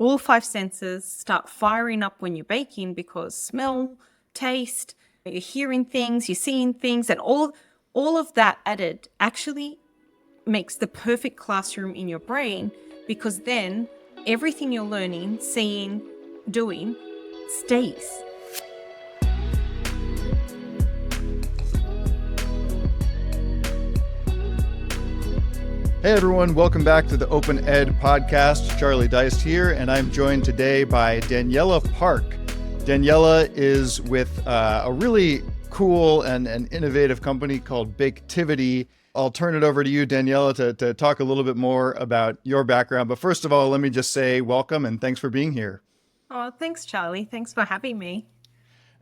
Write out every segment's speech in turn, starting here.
all five senses start firing up when you're baking, because smell, taste, you're hearing things, you're seeing things, and all of that added actually makes the perfect classroom in your brain, because then everything you're learning, seeing, doing stays. Hey everyone, welcome back to the OpenEd podcast. Charlie Deist here, and I'm joined today by Daniella Park. Daniela is with a really cool and innovative company called Baketivity. I'll turn it over to you, Daniela, to talk a little bit more about your background. But first of all, let me just say welcome and thanks for being here. Oh, thanks, Charlie. Thanks for having me.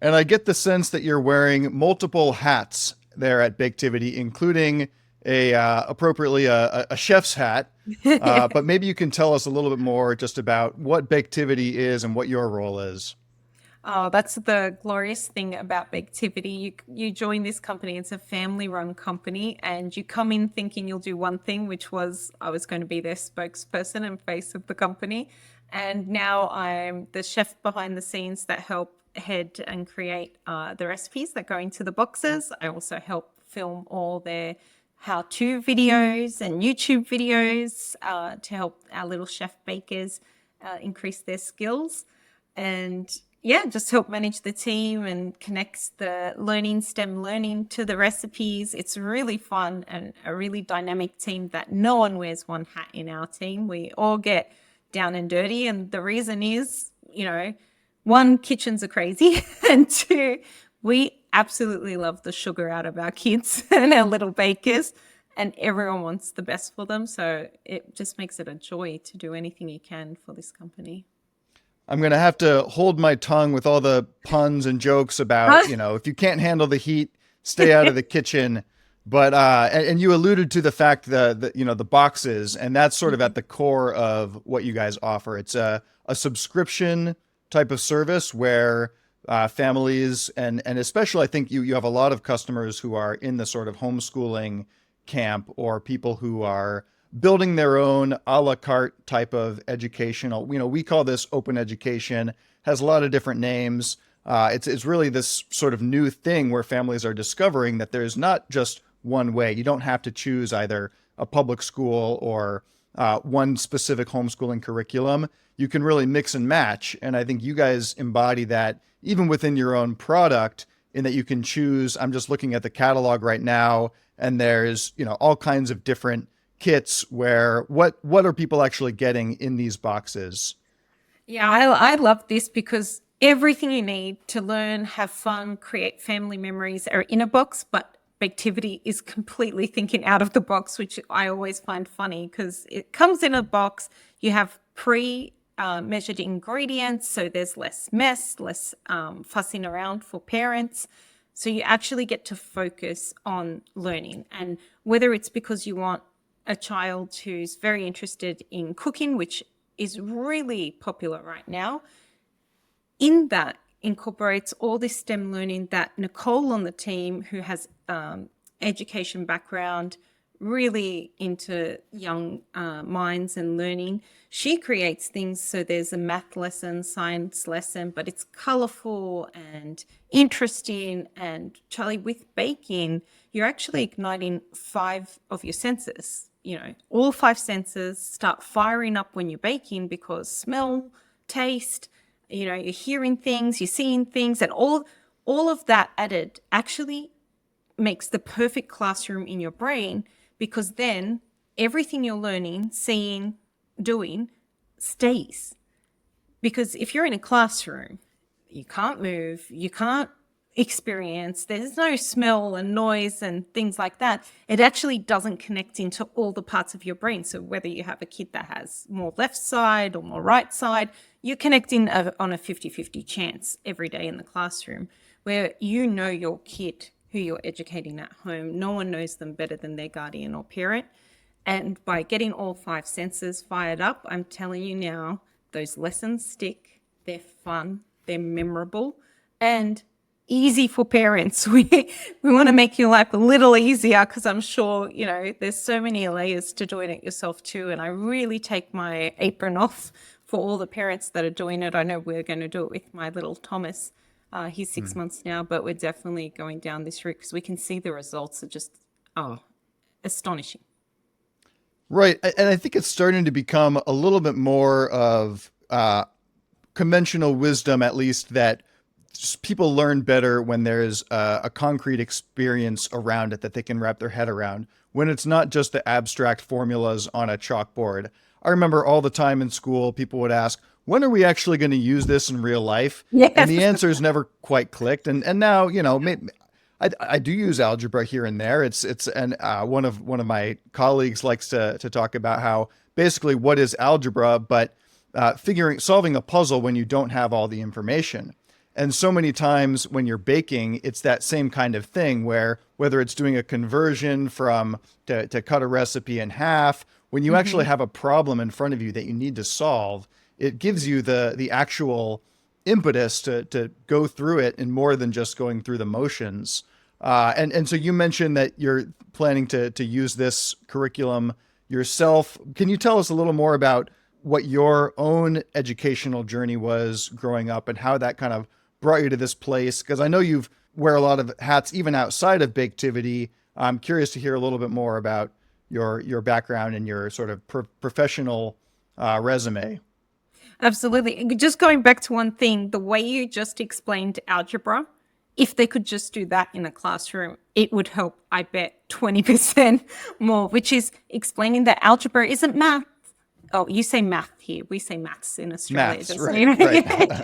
And I get the sense that you're wearing multiple hats there at Baketivity, including appropriately a chef's hat. But maybe you can tell us a little bit more just about what Baketivity is and what your role is. Oh, that's the glorious thing about Baktivity. You join this company, it's a family-run company, and you come in thinking you'll do one thing, which was I was going to be their spokesperson and face of the company. And now I'm the chef behind the scenes that help head and create the recipes that go into the boxes. I also help film all their how-to videos and YouTube videos to help our little chef bakers increase their skills. And yeah, just help manage the team and connects the STEM learning to the recipes. It's really fun and a really dynamic team that no one wears one hat in our team. We all get down and dirty. And the reason is, one, kitchens are crazy. And two, we absolutely love the sugar out of our kids and our little bakers. And everyone wants the best for them. So it just makes it a joy to do anything you can for this company. I'm going to have to hold my tongue with all the puns and jokes about, if you can't handle the heat, stay out of the kitchen. But, and you alluded to the fact that, the boxes, and that's sort of at the core of what you guys offer. It's a subscription type of service where families, and especially I think you have a lot of customers who are in the sort of homeschooling camp, or people who are building their own a la carte type of educational, we call this open education, has a lot of different names. It's really this sort of new thing where families are discovering that there's not just one way. You don't have to choose either a public school or one specific homeschooling curriculum. You can really mix and match. And I think you guys embody that even within your own product, in that you can choose. I'm just looking at the catalog right now, and there's, all kinds of different kits where what are people actually getting in these boxes? Yeah, I love this because everything you need to learn, have fun, create family memories are in a box, but Baketivity is completely thinking out of the box, which I always find funny because it comes in a box. You have measured ingredients, so there's less mess, less fussing around for parents. So you actually get to focus on learning. And whether it's because you want a child who's very interested in cooking, which is really popular right now, in that incorporates all this STEM learning that Nicole on the team, who has education background, really into young minds and learning, she creates things. So there's a math lesson, science lesson, but it's colorful and interesting. And Charlie, with baking, you're actually igniting 5 of your senses. All 5 senses start firing up when you're baking, because smell, taste, you're hearing things, you're seeing things, and all of that added actually makes the perfect classroom in your brain, because then everything you're learning, seeing, doing stays. Because if you're in a classroom, you can't move, you can't experience, there's no smell and noise and things like that. It actually doesn't connect into all the parts of your brain. So whether you have a kid that has more left side or more right side, you're connecting on a 50-50 chance every day in the classroom, where your kid who you're educating at home, no one knows them better than their guardian or parent. And by getting all 5 senses fired up, I'm telling you now, those lessons stick, they're fun, they're memorable, and easy for parents. We want to make your life a little easier, because I'm sure, there's so many layers to doing it yourself too. And I really take my apron off for all the parents that are doing it. I know we're going to do it with my little Thomas. He's 6 months now, but we're definitely going down this route because we can see the results are just, astonishing. Right. And I think it's starting to become a little bit more of conventional wisdom, at least, that people learn better when there's a concrete experience around it that they can wrap their head around, when it's not just the abstract formulas on a chalkboard. I remember all the time in school, people would ask, when are we actually going to use this in real life? And Yes. the answers never quite clicked. And now, I do use algebra here and there. And one of my colleagues likes to talk about how basically what is algebra, but solving a puzzle when you don't have all the information. And so many times when you're baking, it's that same kind of thing where whether it's doing a conversion to cut a recipe in half, when you actually have a problem in front of you that you need to solve, it gives you the actual impetus to go through it and more than just going through the motions. And so you mentioned that you're planning to use this curriculum yourself. Can you tell us a little more about what your own educational journey was growing up and how that kind of brought you to this place? Because I know you've wear a lot of hats even outside of Baketivity. I'm curious to hear a little bit more about your background and your sort of professional resume. Absolutely. Just going back to one thing, the way you just explained algebra, if they could just do that in a classroom, it would help, I bet, 20% more, which is explaining that algebra isn't math. Oh, you say math here. We say maths in Australia. Maths, Just so right, you know. right. Yeah.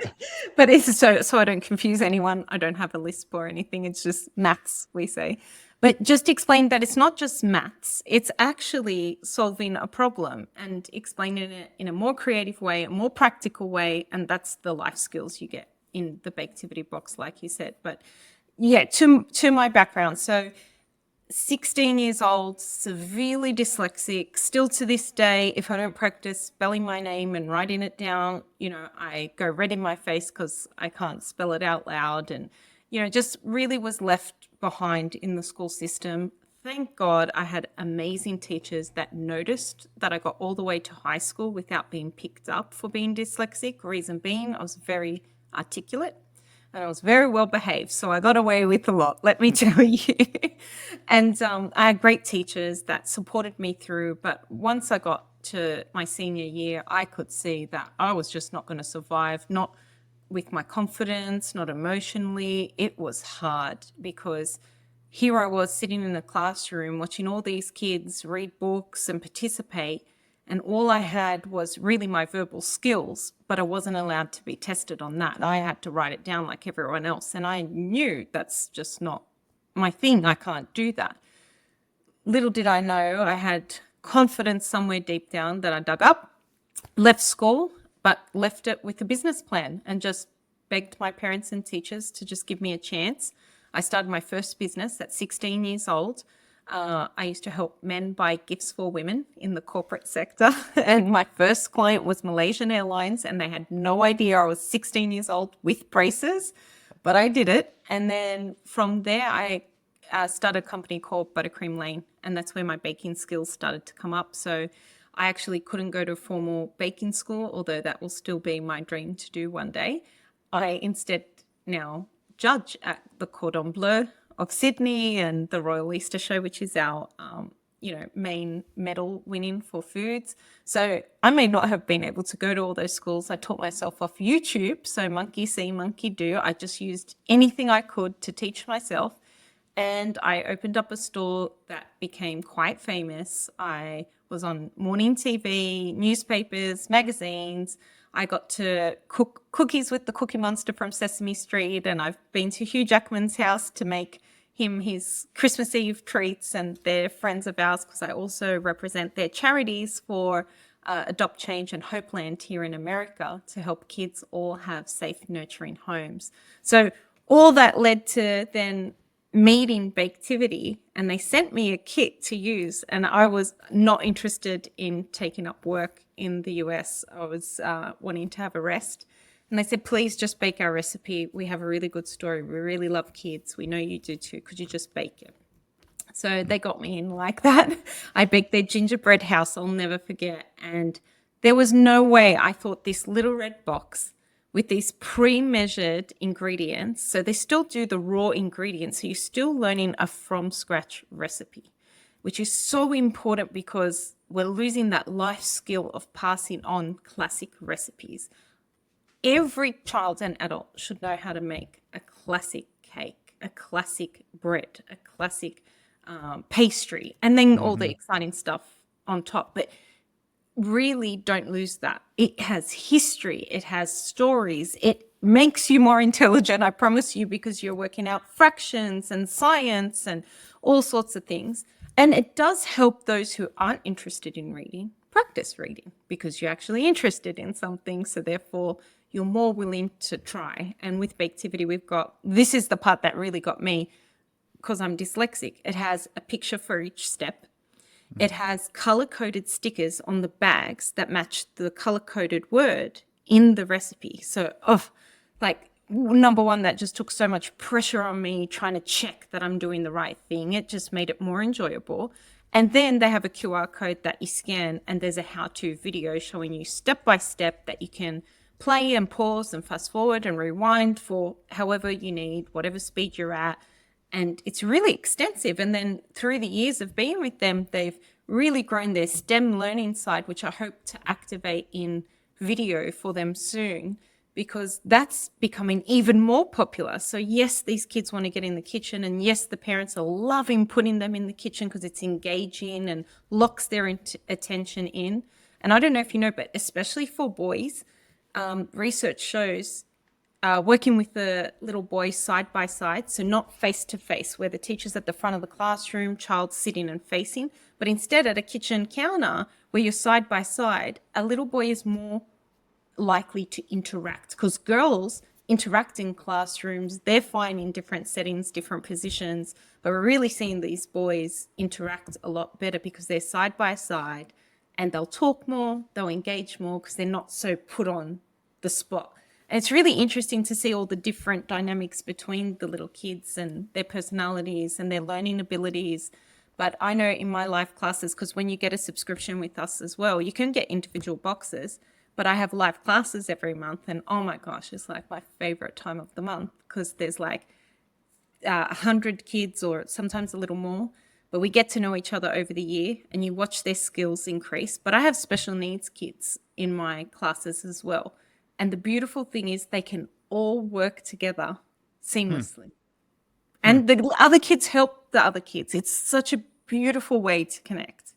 But it's so I don't confuse anyone. I don't have a lisp or anything. It's just maths, we say. But just explain that it's not just maths. It's actually solving a problem and explaining it in a more creative way, a more practical way. And that's the life skills you get in the Baketivity box, like you said. But yeah, to my background. So 16 years old, severely dyslexic, still to this day, if I don't practice spelling my name and writing it down, I go red in my face because I can't spell it out loud. And, just really was left behind in the school system. Thank God I had amazing teachers that noticed that I got all the way to high school without being picked up for being dyslexic. Reason being, I was very articulate and I was very well behaved. So I got away with a lot, let me tell you. And I had great teachers that supported me through. But once I got to my senior year, I could see that I was just not going to survive, not with my confidence, not emotionally. It was hard because here I was sitting in a classroom watching all these kids read books and participate. And all I had was really my verbal skills, but I wasn't allowed to be tested on that. I had to write it down like everyone else. And I knew that's just not my thing. I can't do that. Little did I know I had confidence somewhere deep down that I dug up, left school, but left it with a business plan and just begged my parents and teachers to just give me a chance. I started my first business at 16 years old. I used to help men buy gifts for women in the corporate sector. And my first client was Malaysian Airlines, and they had no idea I was 16 years old with braces, but I did it. And then from there, I started a company called Buttercream Lane, and that's where my baking skills started to come up. So I actually couldn't go to a formal baking school, although that will still be my dream to do one day. I instead now judge at the Cordon Bleu of Sydney and the Royal Easter Show, which is our main medal winning for foods. So I may not have been able to go to all those schools. I taught myself off YouTube. So monkey see, monkey do. I just used anything I could to teach myself. And I opened up a store that became quite famous. I was on morning TV, newspapers, magazines. I got to cook cookies with the Cookie Monster from Sesame Street, and I've been to Hugh Jackman's house to make him his Christmas Eve treats, and they're friends of ours because I also represent their charities for Adopt Change and Hopeland here in America to help kids all have safe, nurturing homes. So all that led to then meeting Baketivity, and they sent me a kit to use, and I was not interested in taking up work in the US. I was wanting to have a rest, and they said, please just bake our recipe. We have a really good story. We really love kids. We know you do too. Could you just bake it? So they got me in like that. I baked their gingerbread house, I'll never forget. And There was no way I thought this little red box with these pre-measured ingredients. So they still do the raw ingredients. So you're still learning a from scratch recipe, which is so important because we're losing that life skill of passing on classic recipes. Every child and adult should know how to make a classic cake, a classic bread, a classic pastry, and then all the exciting stuff on top. But really don't lose that. It has history, it has stories, it makes you more intelligent, I promise you, because you're working out fractions and science and all sorts of things. And it does help those who aren't interested in reading practice reading because you're actually interested in something. So therefore, you're more willing to try. And with Baketivity, we've got, this is the part that really got me because I'm dyslexic. It has a picture for each step. It has color-coded stickers on the bags that match the color-coded word in the recipe. So, like, number one, that just took so much pressure on me trying to check that I'm doing the right thing. It just made it more enjoyable. And then they have a QR code that you scan, and there's a how-to video showing you step-by-step that you can play and pause and fast forward and rewind for however you need, whatever speed you're at. And it's really extensive. And then through the years of being with them, they've really grown their STEM learning side, which I hope to activate in video for them soon, because that's becoming even more popular. So yes, these kids want to get in the kitchen, and yes, the parents are loving putting them in the kitchen because it's engaging and locks their attention in. And I don't know if you know, but especially for boys, research shows working with the little boys side by side, so not face to face, where the teacher's at the front of the classroom, child sitting and facing, but instead at a kitchen counter where you're side by side, a little boy is more likely to interact because girls interact in classrooms. They're fine in different settings, different positions, but we're really seeing these boys interact a lot better because they're side by side and they'll talk more, they'll engage more because they're not so put on the spot. And it's really interesting to see all the different dynamics between the little kids and their personalities and their learning abilities. But I know in my live classes, because when you get a subscription with us as well, you can get individual boxes, but I have live classes every month. And oh my gosh, it's like my favorite time of the month because there's like 100 kids or sometimes a little more. But we get to know each other over the year and you watch their skills increase. But I have special needs kids in my classes as well. And the beautiful thing is they can all work together seamlessly. And the other kids help the other kids. It's such a beautiful way to connect.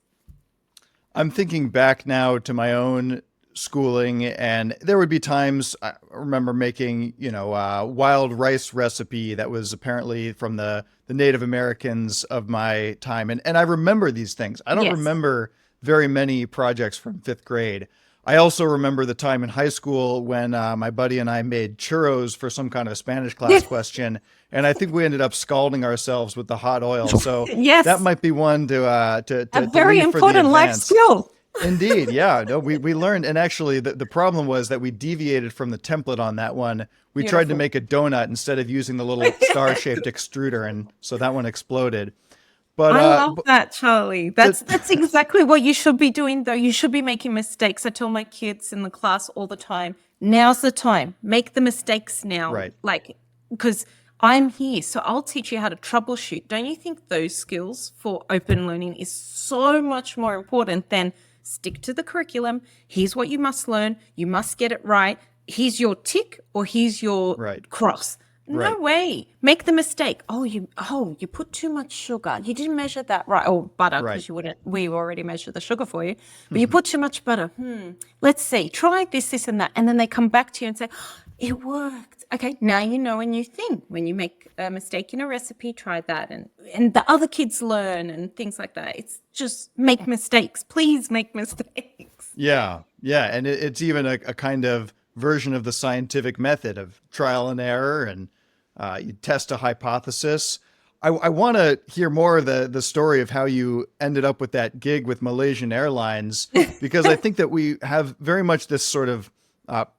I'm thinking back now to my own schooling, and there would be times I remember making, wild rice recipe that was apparently from the Native Americans of my time. And I remember these things. I don't remember very many projects from fifth grade. I also remember the time in high school when my buddy and I made churros for some kind of Spanish class question, and I think we ended up scalding ourselves with the hot oil. So that might be one to a very leave important for the life advance. skill. Indeed, yeah. No, we learned, and actually the problem was that we deviated from the template on that one. We tried to make a donut instead of using the little star-shaped extruder, and so that one exploded. But I love that, Charlie. That's exactly what you should be doing, though. You should be making mistakes. I tell my kids in the class all the time, now's the time. Make the mistakes now. Right. Like, because I'm here, so I'll teach you how to troubleshoot. Don't you think those skills for open learning is so much more important than stick to the curriculum? Here's what you must learn. You must get it right. Here's your tick or here's your cross. No way. Make the mistake. You put too much sugar. You didn't measure that right. Or butter, because we already measured the sugar for you. But you put too much butter. Let's see. Try this, and that. And then they come back to you and say, it worked. Okay, now you know a new thing. When you make a mistake in a recipe, try that. And the other kids learn and things like that. It's just make mistakes. Please make mistakes. Yeah. And it's even a kind of version of the scientific method of trial and error, and you test a hypothesis. I want to hear more of the story of how you ended up with that gig with Malaysian Airlines, because I think that we have very much this sort of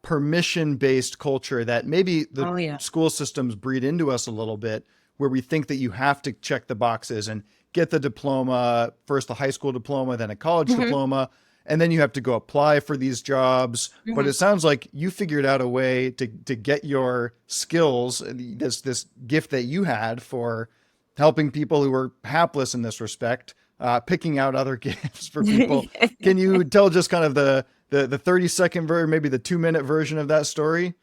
permission-based culture that maybe the school systems breed into us a little bit, where we think that you have to check the boxes and get the diploma, first the high school diploma, then a college diploma. and then you have to go apply for these jobs. But Mhm. it sounds like you figured out a way to get your skills, this gift that you had for helping people who were hapless in this respect, picking out other gifts for people. Can you tell just kind of the 30-second version, maybe the 2-minute version of that story?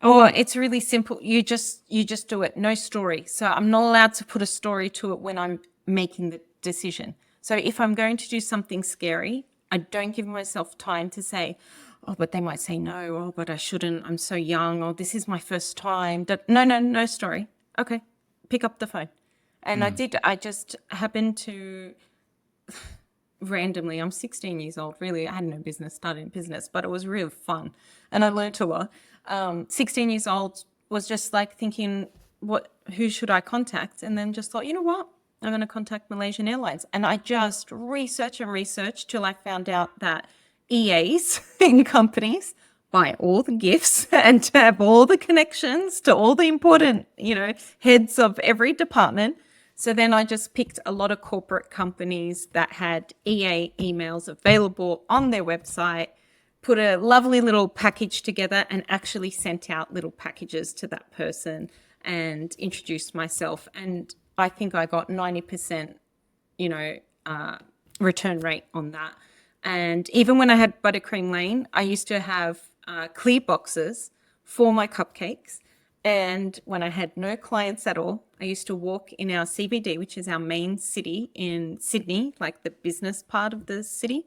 Oh, it's really simple. You just do it. No story. So I'm not allowed to put a story to it when I'm making the decision. So if I'm going to do something scary, I don't give myself time to say, oh, but they might say no. Oh, but I shouldn't. I'm so young. Or this is my first time. No, no, no story. Okay, pick up the phone. And I Mm. did. I just happened to randomly, I'm 16 years old, really. I had no business starting business, but it was real fun. And I learned a lot. 16 years old was just like thinking, who should I contact? And then just thought, you know what? I'm going to contact Malaysian Airlines. And I just researched and researched till I found out that EAs in companies buy all the gifts and to have all the connections to all the important, heads of every department. So then I just picked a lot of corporate companies that had EA emails available on their website, put a lovely little package together, and actually sent out little packages to that person and introduced myself. And I think I got 90%, you know, uh, return rate on that. And even when I had Buttercream Lane, I used to have clear boxes for my cupcakes. And when I had no clients at all, I used to walk in our CBD, which is our main city in Sydney, like the business part of the city,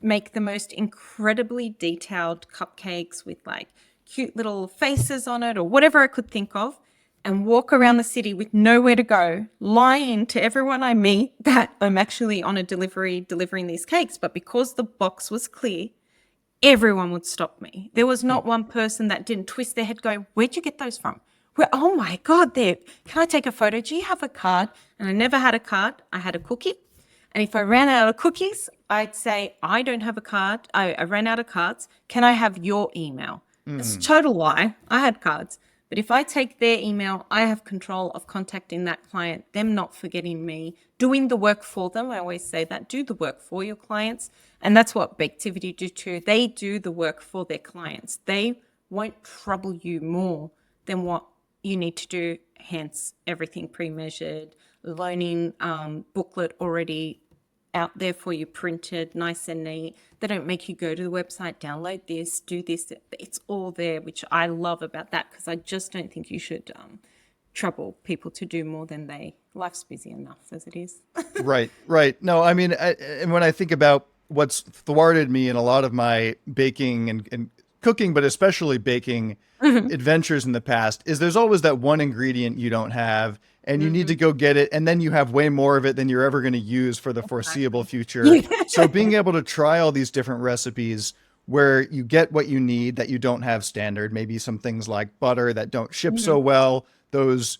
make the most incredibly detailed cupcakes with like cute little faces on it or whatever I could think of, and walk around the city with nowhere to go, lying to everyone I meet that I'm actually on a delivery delivering these cakes. But because the box was clear, everyone would stop me. There was not one person that didn't twist their head going, where'd you get those from? Oh my God, there. Can I take a photo? Do you have a card? And I never had a card. I had a cookie. And if I ran out of cookies, I'd say, I don't have a card. I ran out of cards. Can I have your email? It's a Mm. total lie. I had cards. But if I take their email, I have control of contacting that client, them not forgetting me, doing the work for them. I always say that, do the work for your clients. And that's what Baketivity do too. They do the work for their clients. They won't trouble you more than what you need to do, hence everything pre-measured, learning booklet already out there for you, printed, nice and neat. They don't make you go to the website, download this, do this. It's all there, which I love about that, because I just don't think you should trouble people to do more than life's busy enough as it is. Right, right. No, I mean, and when I think about what's thwarted me in a lot of my baking and cooking, but especially baking adventures in the past, is there's always that one ingredient you don't have, and you need to go get it, and then you have way more of it than you're ever going to use for the foreseeable Exactly. future. Yeah. So being able to try all these different recipes where you get what you need that you don't have standard, maybe some things like butter that don't ship so well, those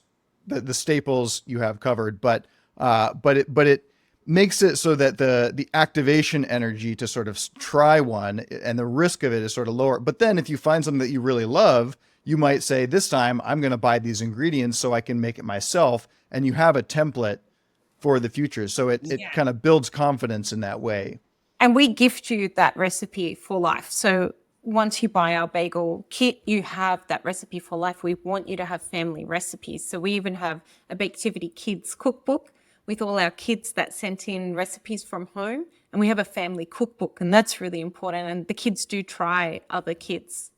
the staples you have covered, but it makes it so that the activation energy to sort of try one and the risk of it is sort of lower. But then if you find something that you really love, you might say, this time I'm going to buy these ingredients so I can make it myself. And you have a template for the future. So it Yeah. kind of builds confidence in that way. And we gift you that recipe for life. So once you buy our bagel kit, you have that recipe for life. We want you to have family recipes. So we even have a Baketivity Kids cookbook with all our kids that sent in recipes from home. And we have a family cookbook, and that's really important. And the kids do try other kids,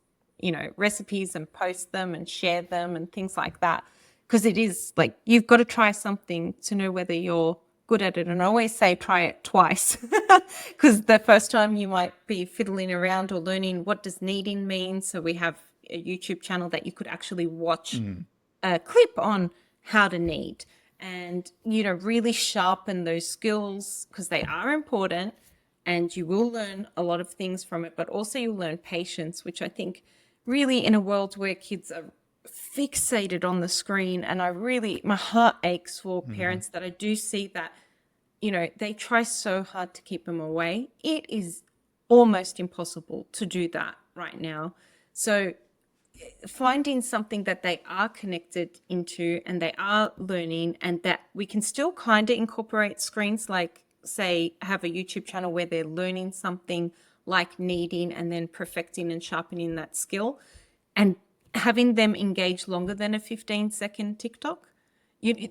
recipes and post them and share them and things like that. Because it is like, you've got to try something to know whether you're good at it. And I always say try it twice, because the first time you might be fiddling around or learning what does kneading mean. So we have a YouTube channel that you could actually watch Mm. a clip on how to knead, and really sharpen those skills, because they are important, and you will learn a lot of things from it, but also you'll learn patience, which I think really, in a world where kids are fixated on the screen, and my heart aches for Mhm. parents that I do see that, they try so hard to keep them away. It is almost impossible to do that right now. So finding something that they are connected into and they are learning, and that we can still kind of incorporate screens, like say, have a YouTube channel where they're learning something like kneading and then perfecting and sharpening that skill, and having them engage longer than a 15-second TikTok, you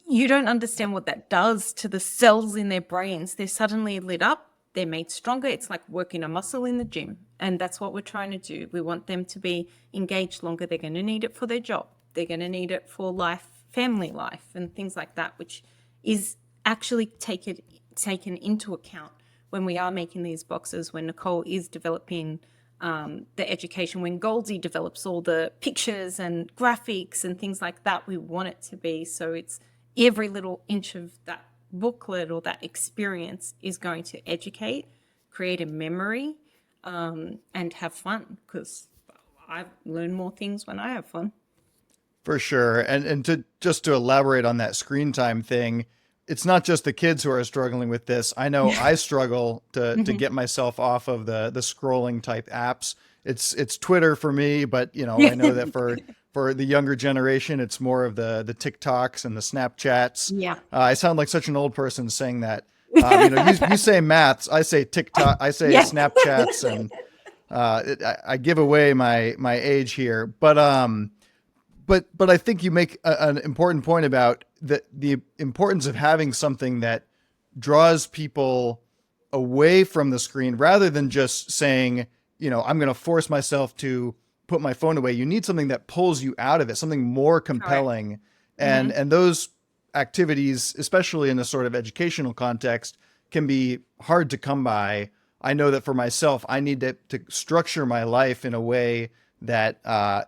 you don't understand what that does to the cells in their brains. They're suddenly lit up, they're made stronger. It's like working a muscle in the gym. And that's what we're trying to do. We want them to be engaged longer. They're going to need it for their job. They're going to need it for life, family life, and things like that, which is actually taken into account when we are making these boxes, when Nicole is developing the education, when Goldie develops all the pictures and graphics and things like that. We want it to be so it's every little inch of that booklet or that experience is going to educate, create a memory, and have fun, because I learn more things when I have fun. For sure. And to just to elaborate on that screen time thing, it's not just the kids who are struggling with this. I know I struggle to get myself off of the scrolling type apps. It's Twitter for me, but I know that for the younger generation, it's more of the TikToks and the Snapchats. Yeah. I sound like such an old person saying that. You say maths, I say TikTok, I say Yeah. Snapchats, and I give away my age here. But I think you make an important point about the importance of having something that draws people away from the screen rather than just saying, I'm going to force myself to put my phone away. You need something that pulls you out of it, something more Correct. compelling. And those activities, especially in a sort of educational context, can be hard to come by. I know that for myself, I need to structure my life in a way that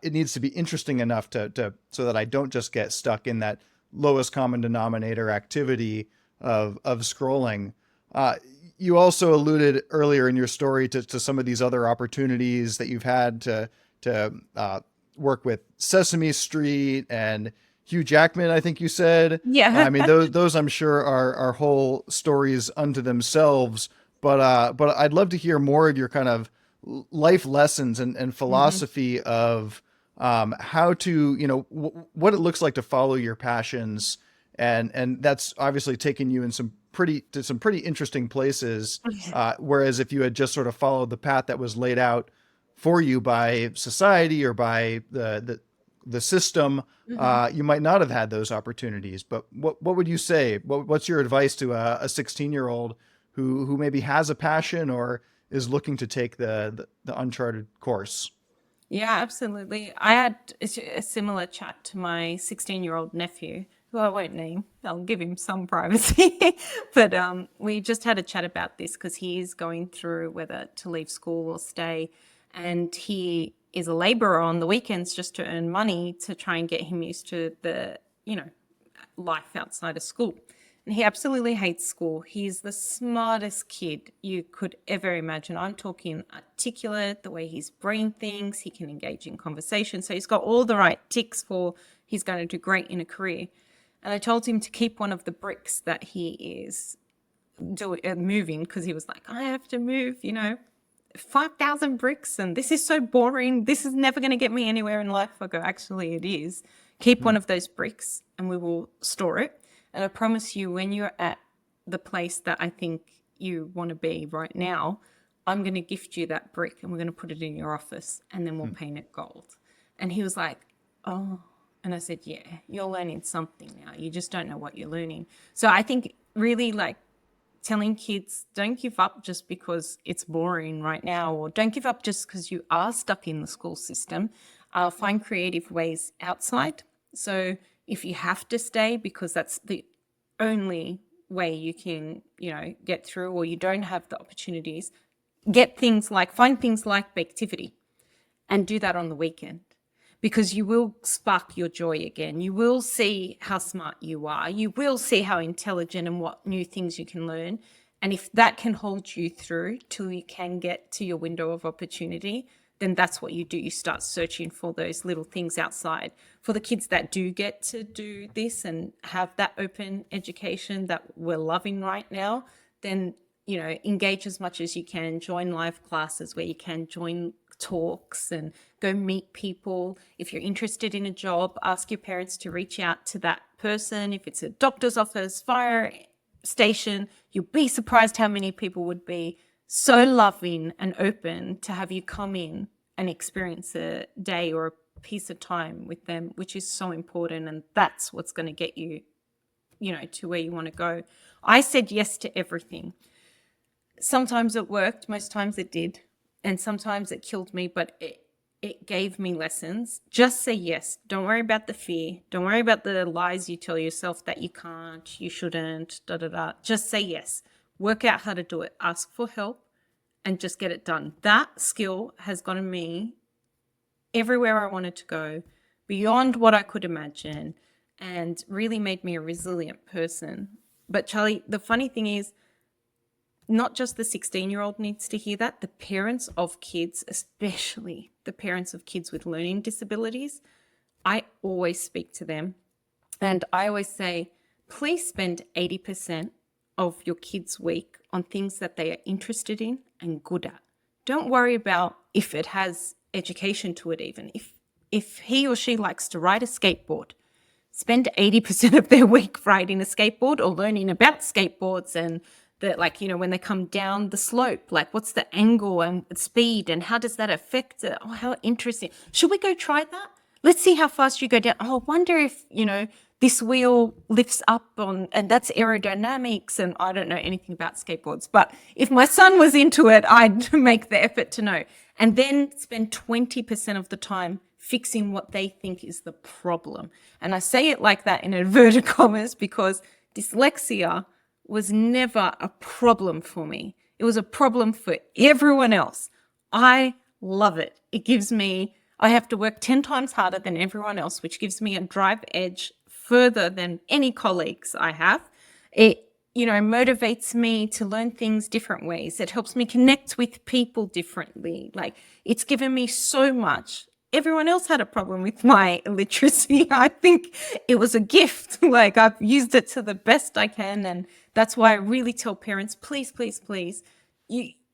it needs to be interesting enough to so that I don't just get stuck in that lowest common denominator activity of scrolling. You also alluded earlier in your story to some of these other opportunities that you've had to work with Sesame Street and Hugh Jackman, I think you said. Yeah. I mean, those I'm sure are whole stories unto themselves. But I'd love to hear more of your kind of life lessons and philosophy of how to, what it looks like to follow your passions, and that's obviously taken you in some pretty interesting places. Whereas if you had just sort of followed the path that was laid out for you by society or by the system, you might not have had those opportunities. But what would you say? What's your advice to a 16-year-old who maybe has a passion or is looking to take the uncharted course? Yeah, absolutely. I had a similar chat to my 16-year-old nephew, who I won't name. I'll give him some privacy. But we just had a chat about this because he is going through whether to leave school or stay. And he is a laborer on the weekends just to earn money to try and get him used to the, life outside of school. And he absolutely hates school. He's the smartest kid you could ever imagine. I'm talking articulate, the way his brain thinks, he can engage in conversation. So he's got all the right ticks for he's going to do great in a career. And I told him to keep one of the bricks that he is moving, because he was like, I have to move, 5,000 bricks and this is so boring. This is never going to get me anywhere in life. I go, actually, it is. Keep one of those bricks and we will store it. And I promise you, when you're at the place that I think you want to be right now, I'm going to gift you that brick and we're going to put it in your office and then we'll paint it gold. And he was like, oh. And I said, yeah, you're learning something now. You just don't know what you're learning. So I think really like telling kids, don't give up just because it's boring right now, or don't give up just because you are stuck in the school system. Find creative ways outside. So if you have to stay because that's the only way you can, get through, or you don't have the opportunities, find things like Baketivity and do that on the weekend, because you will spark your joy again. You will see how smart you are. You will see how intelligent and what new things you can learn. And if that can hold you through till you can get to your window of opportunity, then that's what you do. You start searching for those little things outside. For the kids that do get to do this and have that open education that we're loving right now, then, engage as much as you can, join live classes where you can, join talks and go meet people. If you're interested in a job, ask your parents to reach out to that person. If it's a doctor's office, fire station. You'll be surprised how many people would be so loving and open to have you come in and experience a day or a piece of time with them, which is so important. And that's what's going to get you, to where you want to go. I said yes to everything. Sometimes it worked, most times it did. And sometimes it killed me, but it gave me lessons. Just say yes. Don't worry about the fear. Don't worry about the lies you tell yourself that you can't, you shouldn't, da da da. Just say yes. Work out how to do it. Ask for help and just get it done. That skill has gotten me everywhere I wanted to go, beyond what I could imagine, and really made me a resilient person. But Charlie, the funny thing is, not just the 16-year-old needs to hear that, the parents of kids, especially the parents of kids with learning disabilities, I always speak to them and I always say, please spend 80% of your kids' week on things that they are interested in and good at. Don't worry about if it has education to it even. If he or she likes to ride a skateboard, spend 80% of their week riding a skateboard or learning about skateboards and when they come down the slope, what's the angle and speed and how does that affect it? Oh, how interesting. Should we go try that? Let's see how fast you go down. Oh, I wonder if, this wheel lifts up and that's aerodynamics. And I don't know anything about skateboards, but if my son was into it, I'd make the effort to know. And then spend 20% of the time fixing what they think is the problem. And I say it like that in inverted commas because dyslexia was never a problem for me. It was a problem for everyone else. I love it. I have to work 10 times harder than everyone else, which gives me a drive edge further than any colleagues I have. It, motivates me to learn things different ways. It helps me connect with people differently. It's given me so much. Everyone else had a problem with my illiteracy. I think it was a gift. I've used it to the best I can. And that's why I really tell parents, please, please, please,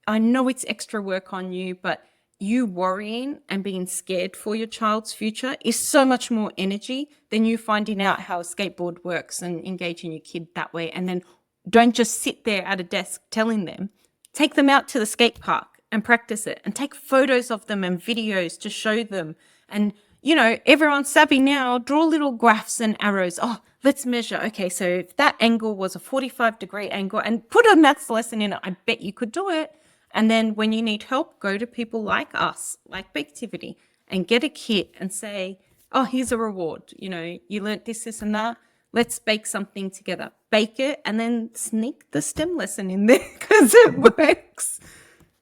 I know it's extra work on you, but you worrying and being scared for your child's future is so much more energy than you finding out how a skateboard works and engaging your kid that way. And then don't just sit there at a desk telling them. Take them out to the skate park and practice it and take photos of them and videos to show them. And, everyone's savvy now, draw little graphs and arrows. Oh, let's measure. Okay, so if that angle was a 45-degree angle and put a maths lesson in it, I bet you could do it. And then when you need help, go to people like us, like Baketivity, and get a kit and say, oh, here's a reward. You learnt this, this, and that. Let's bake something together. Bake it and then sneak the STEM lesson in there because it works.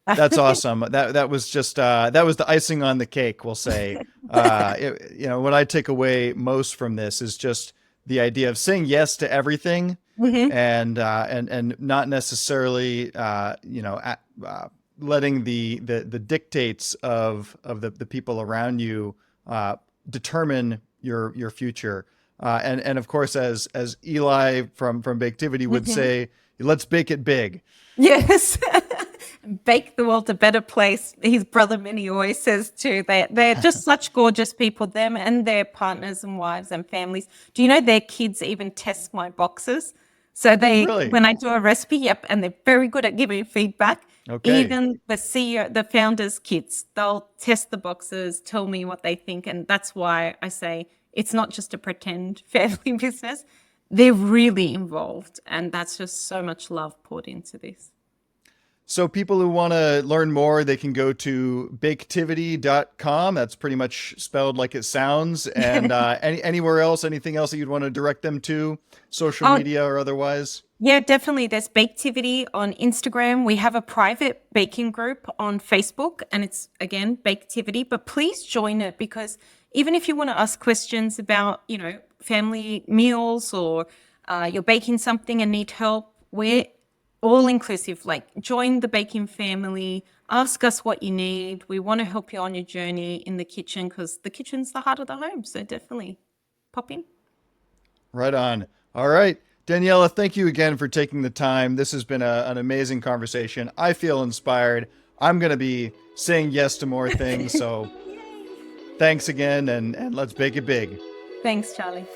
That's awesome. That was just that was the icing on the cake, we'll say. What I take away most from this is just the idea of saying yes to everything, and not necessarily letting the dictates of the people around you determine your future. And of course, as Eli from Baketivity would say, let's bake it big. Yes. Bake the world a better place. His brother Minnie always says too, they're just such gorgeous people, them and their partners and wives and families. Do you know their kids even test my boxes? So Really? When I do a recipe, yep, and they're very good at giving feedback. Okay. Even the CEO, the founders' kids, they'll test the boxes, tell me what they think. And that's why I say it's not just a pretend family business. They're really involved. And that's just so much love poured into this. So people who want to learn more, they can go to baketivity.com. That's pretty much spelled like it sounds. And anywhere else, anything else that you'd want to direct them to, social media or otherwise? Yeah, definitely. There's Baketivity on Instagram. We have a private baking group on Facebook, and it's, again, Baketivity. But please join it because even if you want to ask questions about, family meals or you're baking something and need help, we're all inclusive. Join the baking family, ask us what you need. We want to help you on your journey in the kitchen because the kitchen's the heart of the home. So definitely pop in. Right on. All right. Daniela, thank you again for taking the time. This has been an amazing conversation. I feel inspired. I'm going to be saying yes to more things. So thanks again, and let's bake it big. Thanks, Charlie.